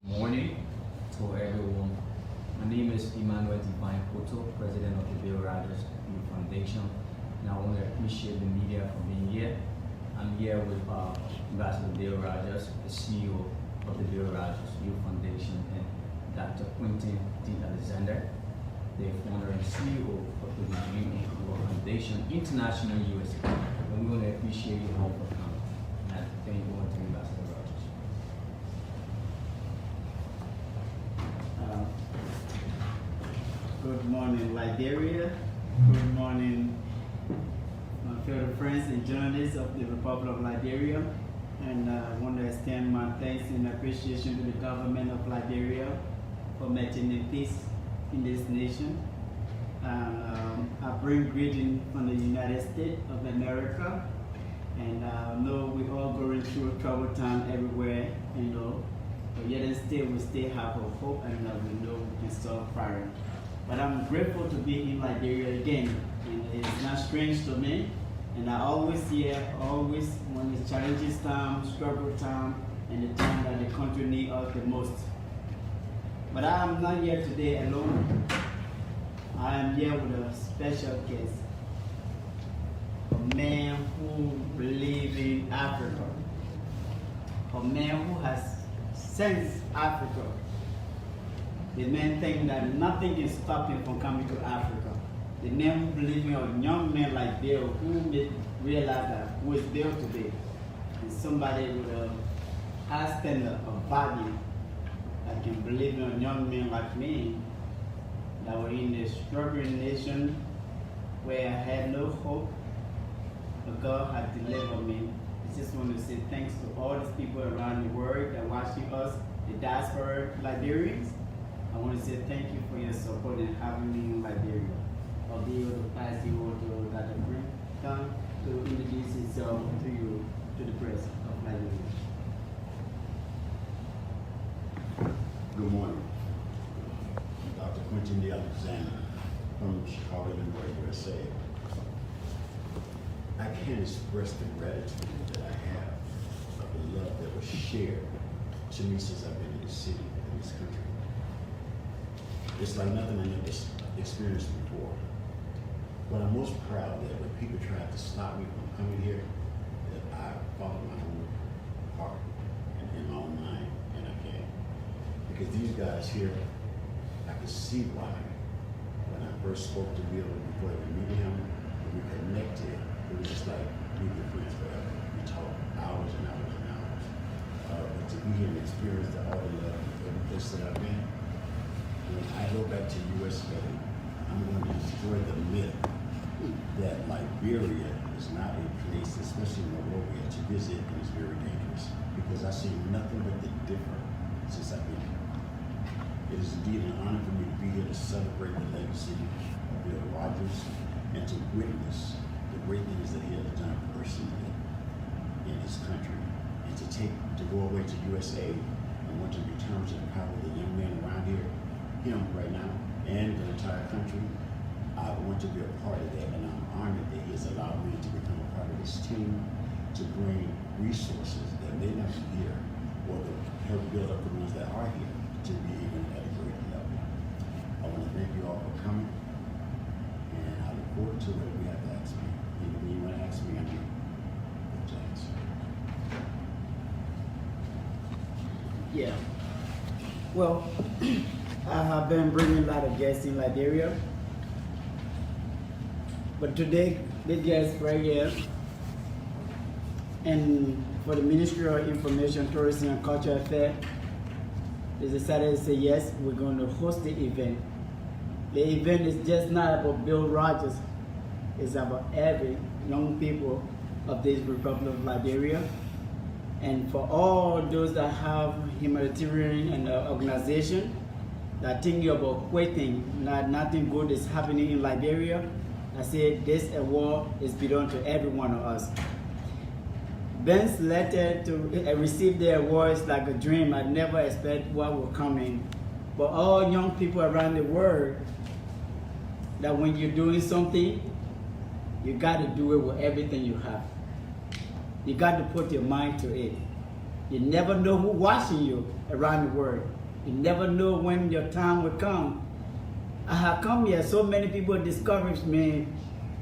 Morning to everyone. My name is Emmanuel Divine Koto, President of the Bill Rogers Youth Foundation, and I want to appreciate the media for being here. I'm here with Ambassador Bill Rogers, the CEO of the Bill Rogers Youth Foundation, and Dr. Quentin D. Alexander, the founder and CEO of the Dream Youth Foundation International USA. And we want to appreciate you all for coming. And thank you once again, Ambassador Rogers. Good morning, Liberia. Good morning, my fellow friends and journalists of the Republic of Liberia. And I want to extend my thanks and appreciation to the government of Liberia for maintaining peace in this nation. I bring greetings from the United States of America. And I know we're all going through a troubled time everywhere, but yet still we still have a hope, and we know we can solve fire. But I'm grateful to be in Liberia again, and it's not strange to me. And I always hear, when it's challenges time, struggle time, and the time that the country needs us the most. But I'm not here today alone. I am here with a special guest, a man who believes in Africa, a man who has sensed Africa. The man thinks that nothing can stop him from coming to Africa. The man who believes in a young man like Bill, who made realize that who is Bill today, is somebody with a high standard of value that can believe in a young man like me, that were in a struggling nation where I had no hope, but God had delivered me. I just want to say thanks to all these people around the world that are watching us, the diaspora Liberians. I want to say thank you for your support and having me in Liberia. I'll be able to pass you over to Dr. Quentin to introduce himself to you, to the press of Liberia. Good morning. Dr. Quentin D. Alexander from Chicago, Liberia, USA. I can't express the gratitude that I have of the love that was shared to me since I've been in this city, in this country. It's like nothing I never experienced before. But I'm most proud that when people tried to stop me from coming here, that I followed my own heart and in my own mind, and I came. Because these guys here, I could see why. When I first spoke to Bill before I even meeting him, when we connected, it was just like we've been friends forever. We talked hours and hours and hours. But to be here and experience all the love of every place that I've been, when I go back to USA, I'm going to destroy the myth that Liberia is not a place, especially in Monrovia, to visit, and it's very dangerous. Because I see nothing but the different since I've been here. It is indeed an honor for me to be here to celebrate the legacy of Bill Rogers and to witness the great things that he has done personally in his country. And to go away to USA and want to return to empower the young men around here, him right now, and the entire country. I want to be a part of that, and I'm honored that he has allowed me to become a part of this team to bring resources that may not be here, or to help build up the ones that are here to be even at a greater level. I want to thank you all for coming, and I look forward to what we have to ask me. Anything you want to ask me, I'm here to answer. Yeah. Well, I have been bringing a lot of guests in Liberia, but today, this guest right here, and for the Ministry of Information, Tourism and Cultural Affairs, they decided to say yes, we're going to host the event. The event is just not about Bill Rogers, it's about every young people of this Republic of Liberia. And for all those that have humanitarian and organization that think about quitting, nothing good is happening in Liberia, I said this award is belong to every one of us. Ben's letter to receive the award is like a dream. I never expect what will come in. But all young people around the world, that when you're doing something, you got to do it with everything you have. You got to put your mind to it. You never know who's watching you around the world. You never know when your time will come. I have come here, so many people discouraged me.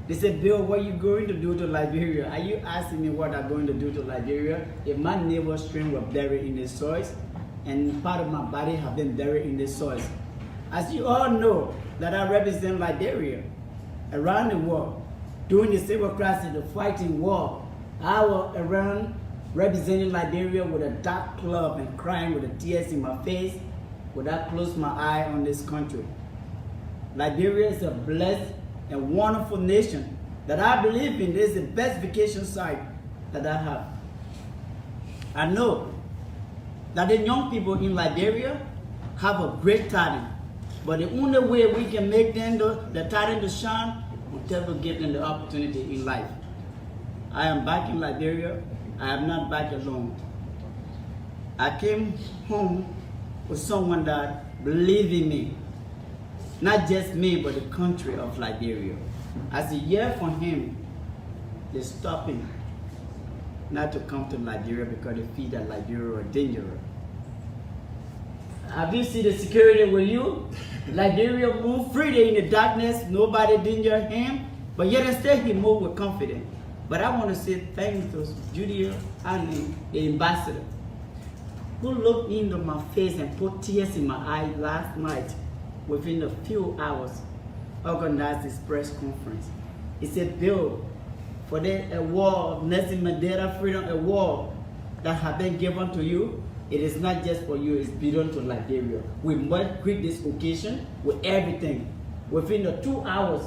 They said, Bill, what are you going to do to Liberia? Are you asking me what I'm going to do to Liberia? If my neighbor's stream was buried in the soils, and part of my body have been buried in the soils. As you all know, that I represent Liberia around the world. During the civil crisis, the fighting war, I was around representing Liberia with a dark club and crying with the tears in my face without closing my eye on this country. Liberia is a blessed and wonderful nation that I believe in. This is the best vacation site that I have. I know that the young people in Liberia have a great talent, but the only way we can make them the talent to shine is to give them the opportunity in life. I am back in Liberia. I am not back alone. I came home with someone that believed in me. Not just me, but the country of Liberia. As a year for him, they stopped him not to come to Liberia because they feel that Liberia was dangerous. Have you seen the security with you? Liberia moved freely in the darkness, nobody danger him, but yet instead he moved with confidence. But I want to say thanks to Judy and the ambassador, who looked into my face and put tears in my eyes last night. Within a few hours, organized this press conference. He said, Bill, for the award, Nelson Mandela Freedom Award that have been given to you, it is not just for you, it's belong to Liberia. We must greet this occasion with everything. Within the 2 hours,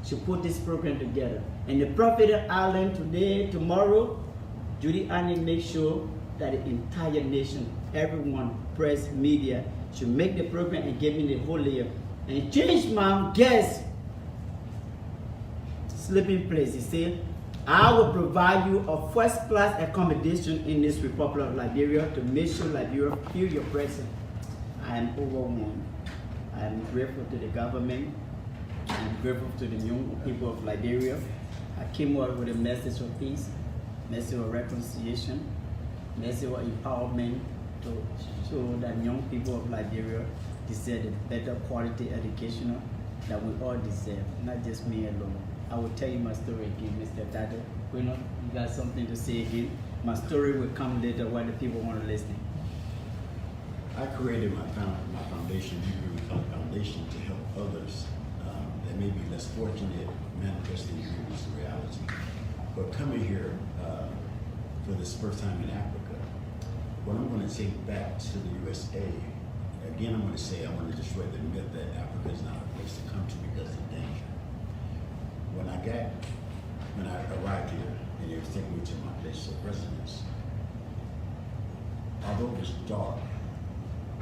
she put this program together. And the Prophet Island today, tomorrow, Judy Annie makes sure that the entire nation, everyone, press, media, should make the program and give me the whole layer. And change my guest sleeping place. He said, I will provide you a first-class accommodation in this Republic of Liberia to make sure Liberia feel your presence. I am overwhelmed. I am grateful to the government. I am grateful to the young people of Liberia. I came out with a message of peace, message of reconciliation, message of empowerment to show that young people of Liberia deserve a better quality education that we all deserve, not just me alone. I will tell you my story again, Mr. Dada. You got something to say again? My story will come later while the people want to listen. I created my foundation, Hebrew Foundation, to help others that may be less fortunate manifesting dreams in reality. But coming here for this first time in Africa, what I'm going to take back to the USA, again, I'm going to say I want to destroy the myth that Africa is not a place to come to because of danger. When I arrived here and they were taking me to my place of residence, although it was dark,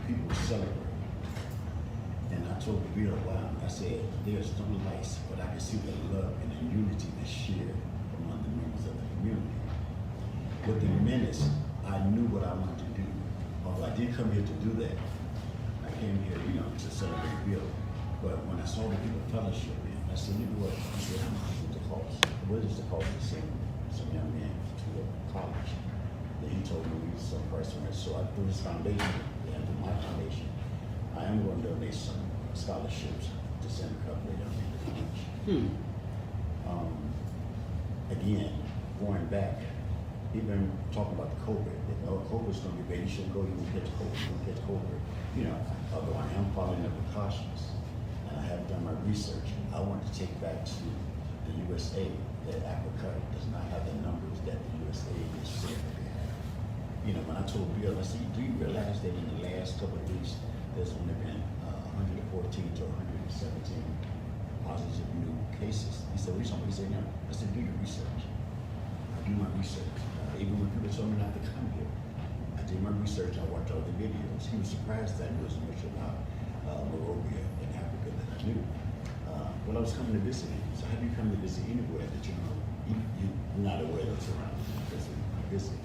people were celebrating. And I told Bill, wow, I said, there's no lights, but I can see the love and the unity that's shared among the members of the community. Within minutes, I knew what I wanted to do. Although I did come here to do that. I came here, to celebrate Bill. But when I saw the people fellowship, I said, you know what? I said, how much is the cost? What is the cost of sending some young man to a college? Then he told me we some price on it. So I threw this foundation, and through my foundation, I am going to donate some scholarships to send a couple of young men to college. Again, going back, even talking about the COVID, COVID's going to be bad, you shouldn't go, you won't catch COVID, you won't catch COVID. Although I am following the precautions, and I have done my research, I want to take back to the USA that Africa does not have the numbers that the USA is said that they have. When I told Bill, I said, do you realize that in the last couple of weeks, there's only been 114 to 117 positive new cases? He said, what are you talking about? He said, no. I said, do your research. I do my research. Even when people told me not to come here, I did my research, I watched all the videos. He was surprised that I knew as much about Monrovia in Africa that I knew. Well, I was coming to visit him. So how do you come to visit anywhere that you're not aware that's around you visit?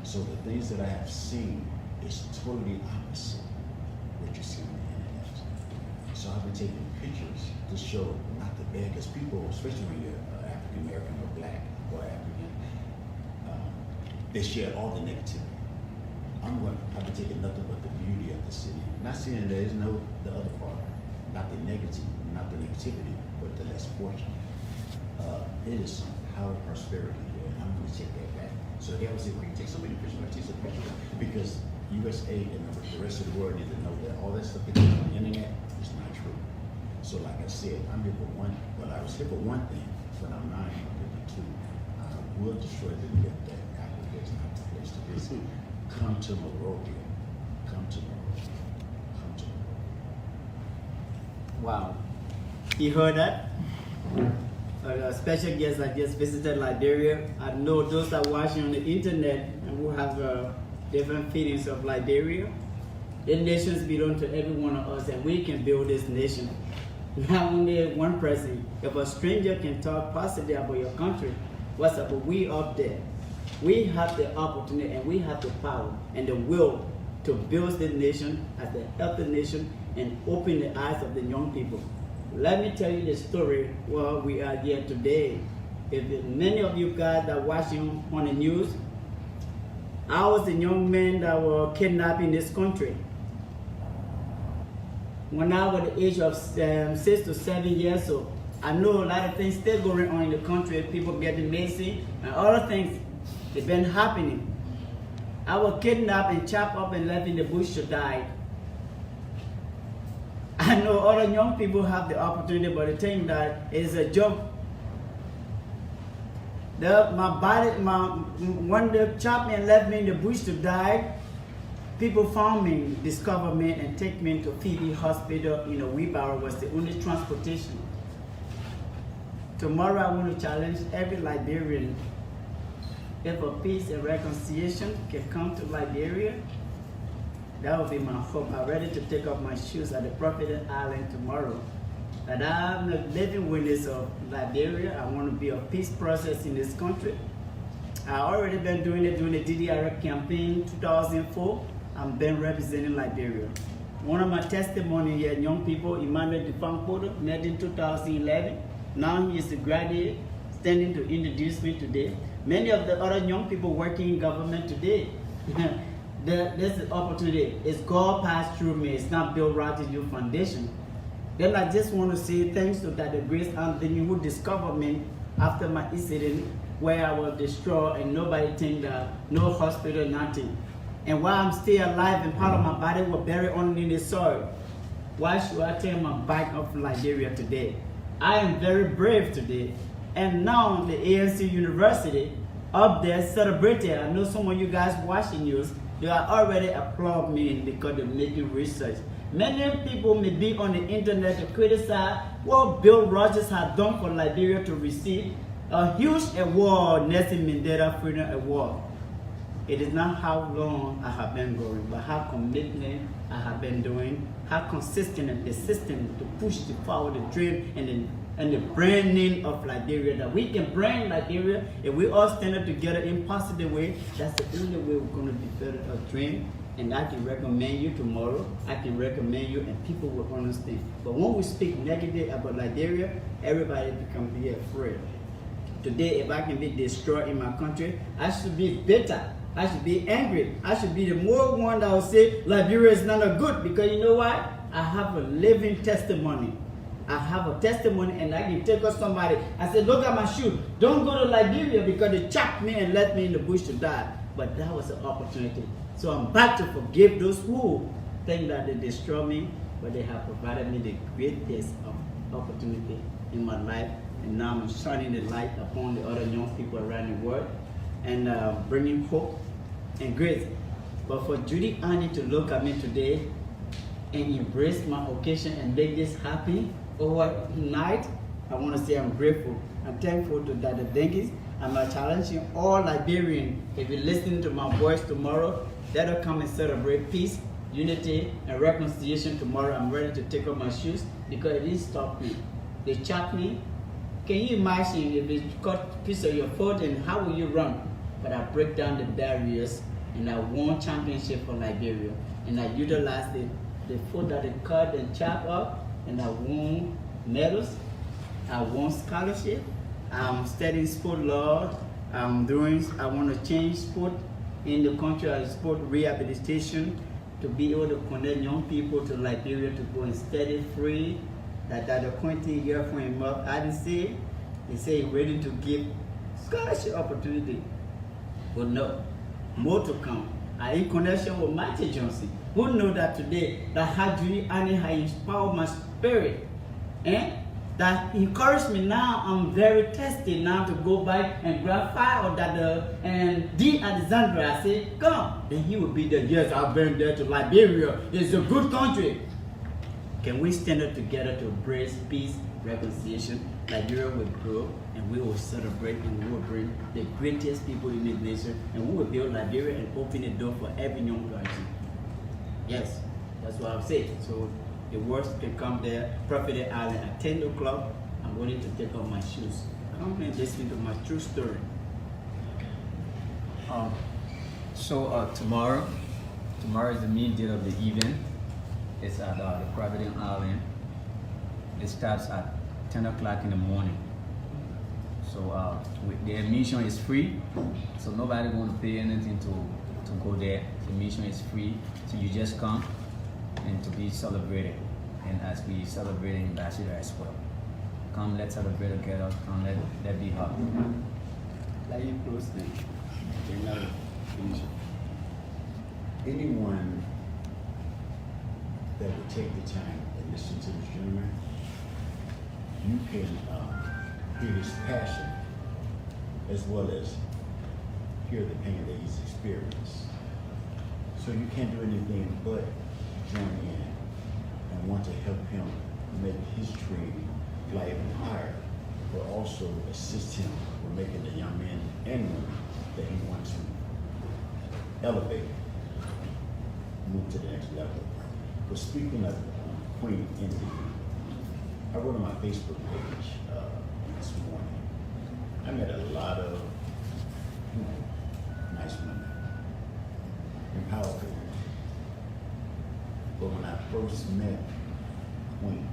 So the things that I have seen is totally opposite what you see on the internet. So I've been taking pictures to show not the bad, because people, especially when you're African American or black or African, they share all the negativity. can take nothing but the beauty of the city. Not saying there is no the other part, not the negativity, but the less fortunate. It is some power prosperity here, and I'm going to take that back. So they always say, we can take so many pictures, take some pictures, because USA and the rest of the world need to know that all that stuff that's on the internet is not true. So like I said, I'm here for one, well, I was here for one thing, but I'm not here for two. I will destroy the myth that Africa is not the place to visit. Come to Monrovia. Come to Monrovia. Come to Monrovia. Wow. You heard that? A special guest that just visited Liberia. I know those that are watching on the internet and who have different feelings of Liberia. The nations belong to every one of us, and we can build this nation. Not only one person. If a stranger can talk positively about your country, what's up? But we up there. We have the opportunity and we have the power and the will to build this nation as a healthy nation and open the eyes of the young people. Let me tell you the story where we are here today. If many of you guys that are watching on the news, I was a young man that were kidnapped in this country. When I was the age of 6 to 7 years old, I know a lot of things still going on in the country, people getting messy, and other things have been happening. I was kidnapped and chopped up and left in the bush to die. I know other young people have the opportunity, but the thing that is a joke. When they chopped me and left me in the bush to die, people found me, discovered me, and take me to Phoebe Hospital in a wheelbarrow was the only transportation. Tomorrow I want to challenge every Liberian. If a peace and reconciliation can come to Liberia, that will be my hope. I'm ready to take off my shoes at the Prophet Island tomorrow. And I'm a living witness of Liberia. I want to be a peace process in this country. I've already been doing it during the DDR campaign 2004. I've been representing Liberia. One of my testimony here, young people, Emmanuel Dufang-Poto, met in 2011. Now he is a graduate, standing to introduce me today. Many of the other young people working in government today. This opportunity is God passed through me. It's not Bill Rogers Youth Foundation. Then I just want to say thanks to Dr. Grace Anthony who discovered me after my incident where I was destroyed and nobody think that no hospital, nothing. And while I'm still alive and part of my body was buried underneath the soil, why should I turn my back off Liberia today? I am very brave today. And now the ANC University up there celebrated. I know some of you guys watching news, they are already applaud me because they're making research. Many people may be on the internet to criticize what Bill Rogers has done for Liberia to receive a huge award, Nelson Mandela Freedom Award. It is not how long I have been going, but how commitment I have been doing, how consistent and persistent to push to forward the dream and the branding of Liberia, that we can brand Liberia if we all stand up together in positive way. That's the only way we're going to develop a dream. And I can recommend you tomorrow. I can recommend you, and people will understand. But when we speak negative about Liberia, everybody becomes afraid. Today, if I can be destroyed in my country, I should be bitter. I should be angry. I should be the more one that will say Liberia is not a good, because you know what? I have a living testimony. I have a testimony, and I can take up somebody. I said, look at my shoe. Don't go to Liberia because they chopped me and left me in the bush to die. But that was an opportunity. So I'm back to forgive those who think that they destroy me, but they have provided me the greatest opportunity in my life. And now I'm shining the light upon the other young people around the world and bringing hope and grace. But for Judy Annie to look at me today and embrace my occasion and make this happen overnight, I want to say I'm grateful. I'm thankful to Dr. Denkis. I'm challenging all Liberians, if you're listening to my voice tomorrow, let us come and celebrate peace, unity, and reconciliation tomorrow. I'm ready to take off my shoes because it didn't stop me. They chopped me. Can you imagine if they cut a piece of your foot and how will you run? But I break down the barriers and I won championship for Liberia. And I utilized the foot that they cut and chopped up, and I won medals. I won scholarship. I'm studying sport law. I want to change sport in the country as sport rehabilitation, to be able to connect young people to Liberia to go and study free. That the Quentin here from him up, I didn't say, they say he's ready to give scholarship opportunity. But no, more to come. I in connection with Matthew Johnson, who know that today that Hadri Annie has inspired my spirit. That encouraged me now. I'm very tested now to go back and grab fire or that and D. Alexandra. I said, come. Then he will be there. Yes, I've been there to Liberia. It's a good country. Can we stand up together to embrace peace, reconciliation? Liberia will grow and we will celebrate and we will bring the greatest people in this nation and we will build Liberia and open the door for every young person. Yes, that's what I'm saying. So the worst can come there, Prophet Island at 10 o'clock. I'm going to take off my shoes. Come and listen to my true story. Tomorrow is the main date of the event. It's at the Providence Island. It starts at 10 o'clock in the morning. So the admission is free. So nobody going to pay anything to go there. The admission is free. So you just come and to be celebrated. And as we celebrate Ambassador as well. Come, let's celebrate together. Come, let be happy. Like you close then. Anyone that would take the time and listen to this gentleman, you can hear his passion as well as hear the pain that he's experienced. So you can't do anything but join in and want to help him make his dream fly even higher, but also assist him with making the young men and women that he wants to elevate, move to the next level. But speaking of Queen India, I wrote on my Facebook page this morning, I met a lot of nice women and powerful women. But when I first met Queen,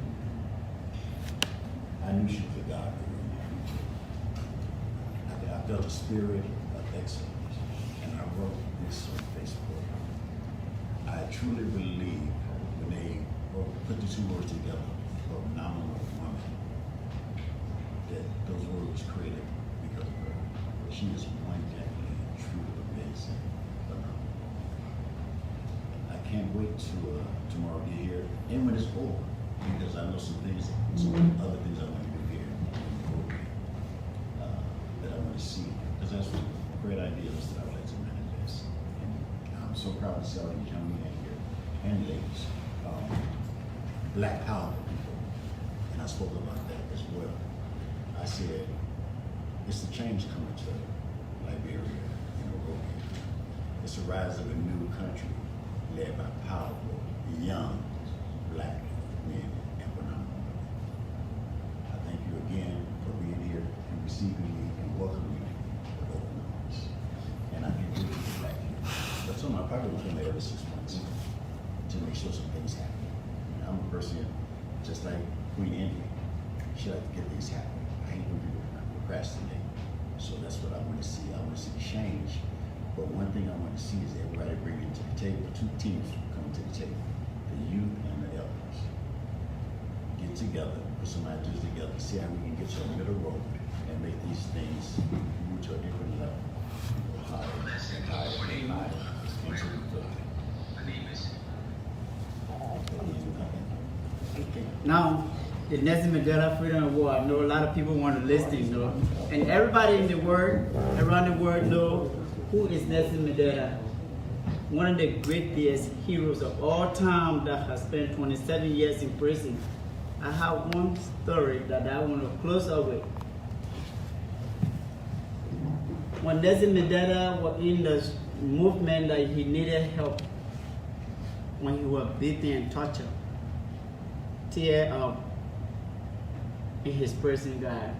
I knew she was a God. I felt a spirit of excellence, and I wrote this on Facebook. I truly believe when they put the two words together, phenomenal woman, that those words were created because of her. She is wonderfully, truly amazing. I can't wait to tomorrow be here, and when it's over, because I know some other things I want to do here that I want to see, because that's what great ideas that I would like to manifest. And I'm so proud to see all these young men here and ladies, Black power people, and I spoke about that as well. I said, it's the change coming to Liberia, it's the rise of a new country led by powerful, young, Black men and women. I thank you again for being here and receiving me and welcoming me with open arms. And I can do it for Black people. That's something I probably will come every 6 months to make sure some things happen. I'm a person just like Queen India. She like to get things happening. I hate when people procrastinate. So that's what I want to see. I want to see change. But one thing I want to see is everybody bringing to the table, two teams coming to the table, the youth and the elders. Get together, put some ideas together, see how we can get to a middle road and make these things move to a different level. Higher and higher and higher until we go. Now, the Nelson Mandela Freedom Award, I know a lot of people want to listen, and everybody in the world, around the world know who is Nelson Mandela, one of the greatest heroes of all time that has spent 27 years in prison. I have one story that I want to close up with. When Nelson Mandela was in the movement that he needed help, when he was beaten and tortured, tear up in his prison guard,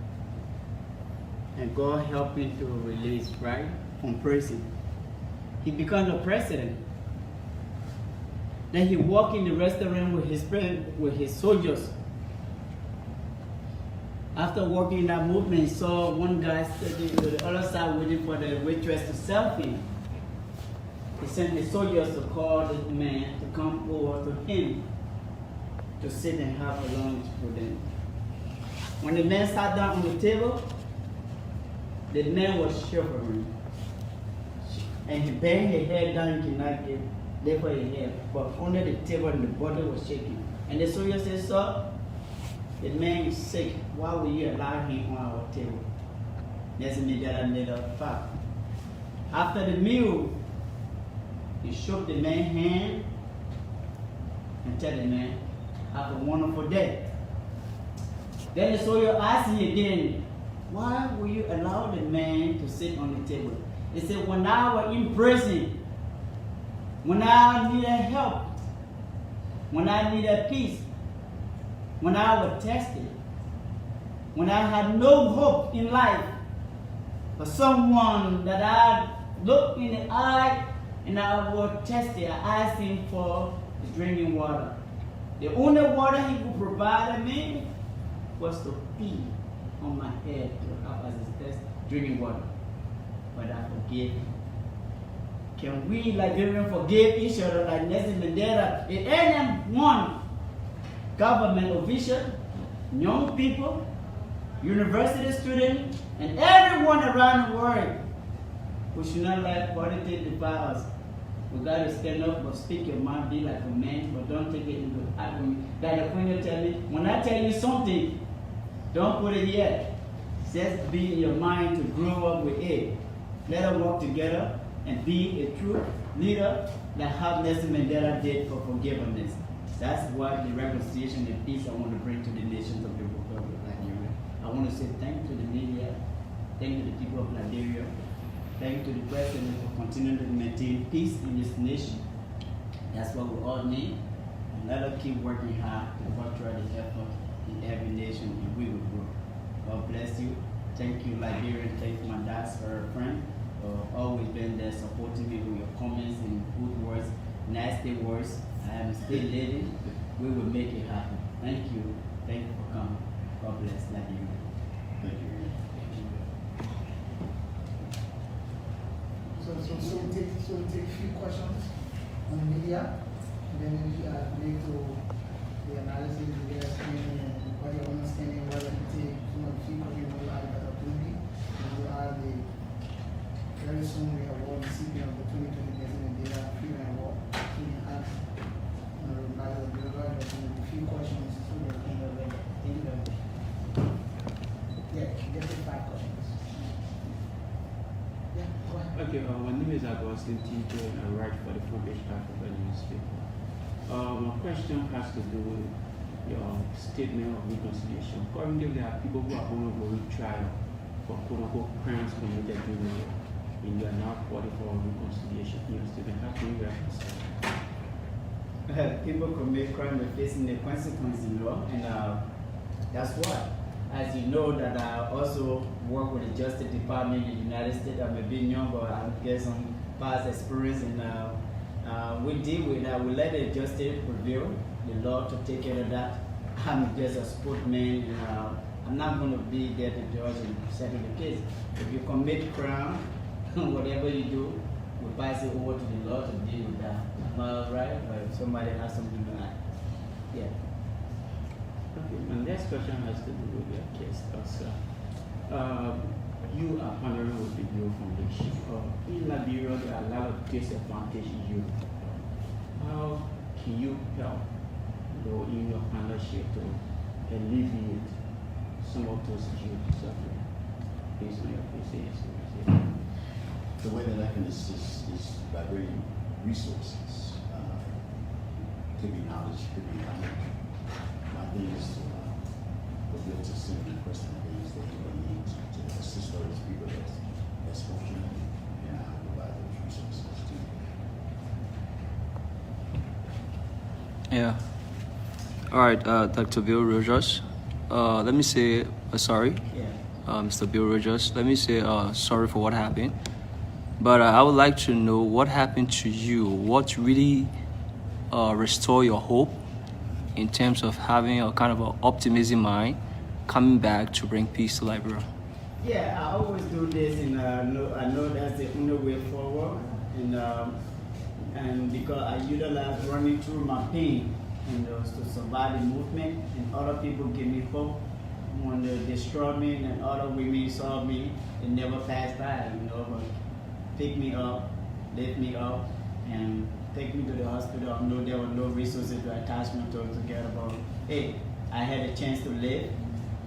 and God helped him to release, right, from prison. He became the president. Then he walked in the restaurant with his friend, with his soldiers. After working in that movement, he saw one guy sitting to the other side waiting for the waitress to serve him. he sent his soldiers to call the man to come over to him to sit and have a lunch with them. When the man sat down on the table, the man was shivering. And he banged his head down, he cannot get there for his head. But under the table and the body was shaking. And the soldier said, "Sir, the man is sick. Why will you allow him on our table?" Next minute, that made a fact. After the meal, he shook the man's hand and told the man, "Have a wonderful day." Then the soldier asked him again, "Why will you allow the man to sit on the table?" He said, "When I was in prison, when I needed help, when I needed peace, when I was tested, when I had no hope in life, for someone that I looked in the eye and I was tested, I asked him for drinking water. The only water he could provide me was to pee on my head to have as his test drinking water. But I forgave him." Can we Liberians forgive each other like Nelson Mandela? If anyone, government official, young people, university students, and everyone around the world who should not let politics divide us, we got to stand up but speak your mind, be like a man, but don't take it into argument. Like the Queen tell me, when I tell you something, don't put it yet. Just be in your mind to grow up with it. Let us work together and be a true leader like how Nelson Mandela did for forgiveness. That's what the reconciliation and peace I want to bring to the nations of the Republic of Liberia. I want to say thank you to the media, thank you to the people of Liberia, thank you to the President for continuing to maintain peace in this nation. That's what we all need. And let us keep working hard to further the effort in every nation, and we will grow. God bless you. Thank you, Liberia. Thank you, my dad's friend. Always been there supporting me with your comments and good words, nasty words. I am still living. We will make it happen. Thank you. Thank you for coming. God bless Liberia. Thank you. So we'll take a few questions on the media, and then we relate to the analysis you guys and what your understanding, whether you take some of the few questions will add better opportunity, and we'll add the very soon we have one recipient of the 2020 President Data Freedom Award. So we have by the bureau, a few questions so they can think of. Yeah, you get the 5 questions. Yeah, go ahead. Okay, my name is Agustin TJ and I write for the Published Africa newspaper. My question has to do with your statement of reconciliation. Currently, there are people who are undergoing trial for quote-unquote crimes committed during the war. And you are now calling for reconciliation in your statement. How can you reconcile? People commit crime and facing the consequences in law, and that's why. As you know, that I also work with the Justice Department in the United States. I'm a bit young, but I get some past experience, and we deal with that. We let the justice prevail, the law to take care of that. I'm just a sportsman, and I'm not going to be there to judge and settle the case. If you commit crime, whatever you do, we pass it over to the law to deal with that. Am I right? Or if somebody has something to add? Yeah. Okay, my next question has to do with your case. You are partnering with the Youth Foundation. In Liberia, there are a lot of disadvantaged youth. How can you help, in your partnership to alleviate some of those youth suffering based on your experience? The way that I can assist is by bringing resources. Could be knowledge, could be knowledge. My thing is to be able to simply question the things that people need to assist those people that's fortunate, and I provide those resources to. Yeah. All right, Dr. Bill Rogers. Let me say sorry, Mr. Bill Rogers. Let me say sorry for what happened. But I would like to know what happened to you. What really restore your hope in terms of having a kind of an optimism mind, coming back to bring peace to Liberia? Yeah, I always do this, and I know that's the only way forward. And and because I utilize running through my pain and to survive the movement, and other people give me hope when they destroy me and other women saw me, they never pass by, but pick me up, lift me up, and take me to the hospital. I know there were no resources to attach me to get about, hey, I had a chance to live,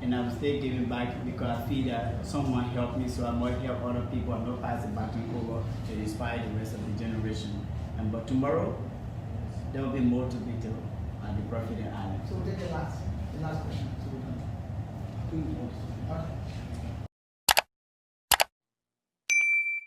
and I'm still giving back because I feel that someone helped me, so I might help other people and not pass it back over to inspire the rest of the generation. But tomorrow, there will be more to be told at the Prophet Island. So we'll take the last question. So we're done. Okay.